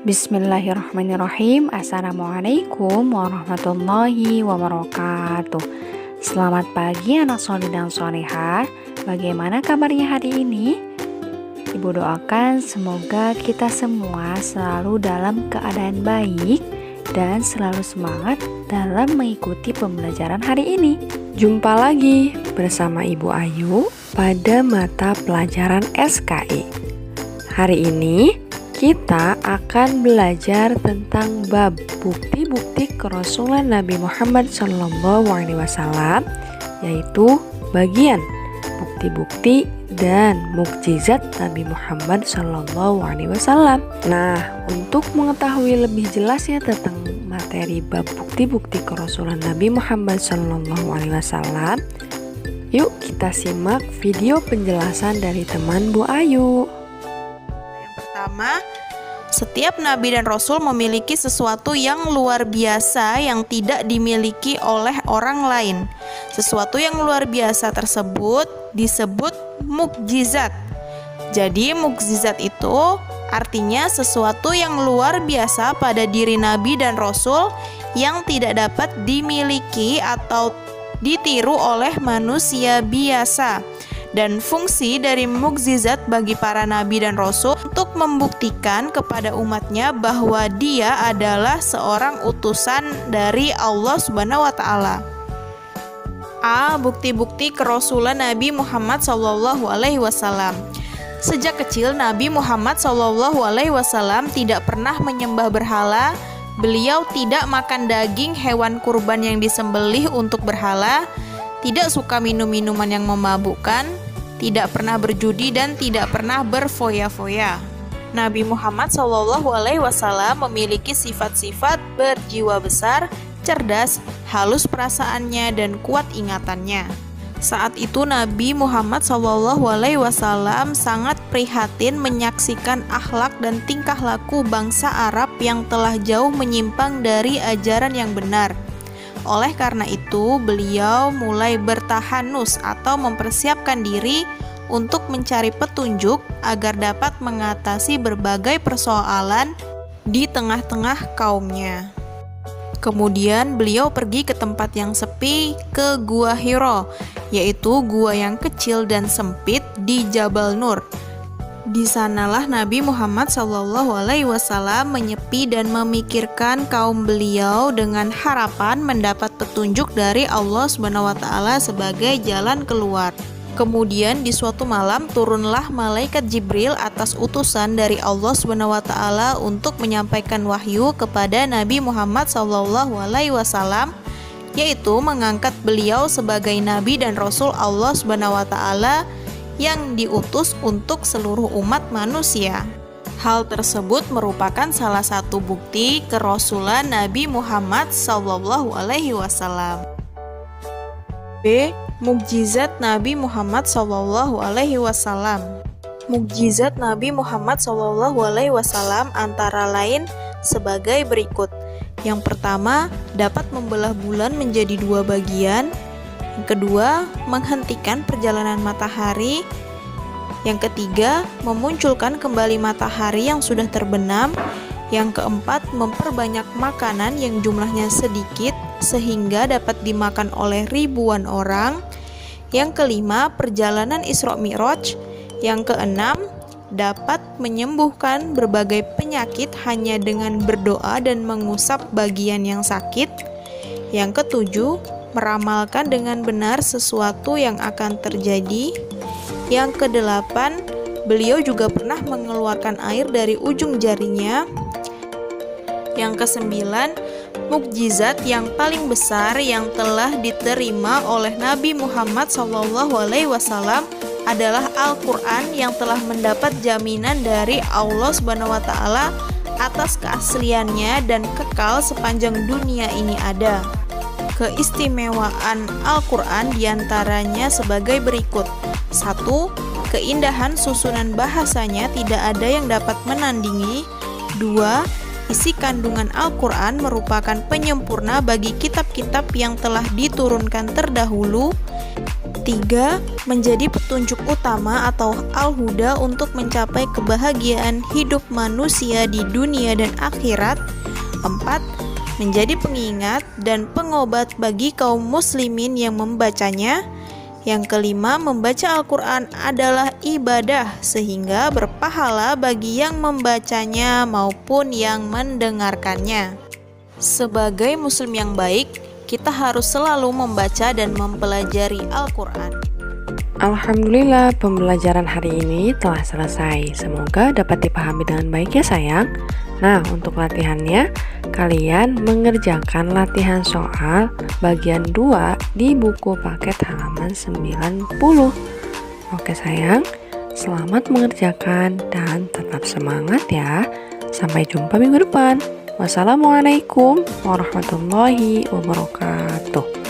Bismillahirrahmanirrahim. Assalamualaikum warahmatullahi wabarakatuh. Selamat pagi anak soleh dan solehah. Bagaimana kabarnya hari ini? Ibu doakan semoga kita semua selalu dalam keadaan baik dan selalu semangat dalam mengikuti pembelajaran hari ini. Jumpa lagi bersama Ibu Ayu pada mata pelajaran SKI. Hari ini kita akan belajar tentang bab bukti-bukti kerasulan Nabi Muhammad SAW, yaitu bagian bukti-bukti dan mukjizat Nabi Muhammad SAW. Nah, untuk mengetahui lebih jelasnya tentang materi bab bukti-bukti kerasulan Nabi Muhammad SAW, yuk kita simak video penjelasan dari teman Bu Ayu. Pertama, setiap nabi dan rasul memiliki sesuatu yang luar biasa yang tidak dimiliki oleh orang lain. Sesuatu yang luar biasa tersebut disebut mukjizat. Jadi mukjizat itu artinya sesuatu yang luar biasa pada diri nabi dan rasul yang tidak dapat dimiliki atau ditiru oleh manusia biasa. Dan fungsi dari mukjizat bagi para nabi dan rasul untuk membuktikan kepada umatnya bahwa dia adalah seorang utusan dari Allah Subhanahu wa taala. A. Bukti-bukti kerasulan Nabi Muhammad SAW. Sejak kecil Nabi Muhammad SAW tidak pernah menyembah berhala. Beliau tidak makan daging hewan kurban yang disembelih untuk berhala, tidak suka minum-minuman yang memabukkan, tidak pernah berjudi, dan tidak pernah berfoya-foya. Nabi Muhammad SAW memiliki sifat-sifat berjiwa besar, cerdas, halus perasaannya, dan kuat ingatannya. Saat itu Nabi Muhammad SAW sangat prihatin menyaksikan akhlak dan tingkah laku bangsa Arab yang telah jauh menyimpang dari ajaran yang benar. Oleh karena itu, beliau mulai bertahanus atau mempersiapkan diri untuk mencari petunjuk agar dapat mengatasi berbagai persoalan di tengah-tengah kaumnya. Kemudian beliau pergi ke tempat yang sepi, ke Gua Hiro, yaitu gua yang kecil dan sempit di Jabal Nur. Di sanalah Nabi Muhammad SAW menyepi dan memikirkan kaum beliau dengan harapan mendapat petunjuk dari Allah SWT sebagai jalan keluar. Kemudian di suatu malam turunlah malaikat Jibril atas utusan dari Allah SWT untuk menyampaikan wahyu kepada Nabi Muhammad SAW, yaitu mengangkat beliau sebagai nabi dan rasul Allah SWT yang diutus untuk seluruh umat manusia. Hal tersebut merupakan salah satu bukti kerasulan Nabi Muhammad SAW. B. Mukjizat Nabi Muhammad SAW. Mukjizat Nabi Muhammad SAW antara lain sebagai berikut. Yang pertama, dapat membelah bulan menjadi dua bagian. Yang kedua, menghentikan perjalanan matahari. Yang ketiga, memunculkan kembali matahari yang sudah terbenam. Yang keempat, memperbanyak makanan yang jumlahnya sedikit sehingga dapat dimakan oleh ribuan orang. Yang kelima, perjalanan Isra Mi'raj. Yang keenam, dapat menyembuhkan berbagai penyakit hanya dengan berdoa dan mengusap bagian yang sakit. Yang ketujuh, meramalkan dengan benar sesuatu yang akan terjadi. Yang kedelapan, beliau juga pernah mengeluarkan air dari ujung jarinya. Yang kesembilan, mukjizat yang paling besar yang telah diterima oleh Nabi Muhammad SAW adalah Al-Quran yang telah mendapat jaminan dari Allah SWT atas keasliannya dan kekal sepanjang dunia ini ada. Keistimewaan Al-Quran diantaranya sebagai berikut. 1. Keindahan susunan bahasanya tidak ada yang dapat menandingi. 2. Isi kandungan Al-Quran merupakan penyempurna bagi kitab-kitab yang telah diturunkan terdahulu. 3. Menjadi petunjuk utama atau al-huda untuk mencapai kebahagiaan hidup manusia di dunia dan akhirat. 4. Menjadi pengingat dan pengobat bagi kaum muslimin yang membacanya. Yang kelima, membaca Al-Quran adalah ibadah sehingga berpahala bagi yang membacanya maupun yang mendengarkannya. Sebagai muslim yang baik, kita harus selalu membaca dan mempelajari Al-Quran. Alhamdulillah, pembelajaran hari ini telah selesai. Semoga dapat dipahami dengan baik ya sayang. Nah, untuk latihannya, kalian mengerjakan latihan soal bagian 2 di buku paket halaman 90. Oke sayang, selamat mengerjakan dan tetap semangat ya. Sampai jumpa minggu depan. Wassalamualaikum warahmatullahi wabarakatuh.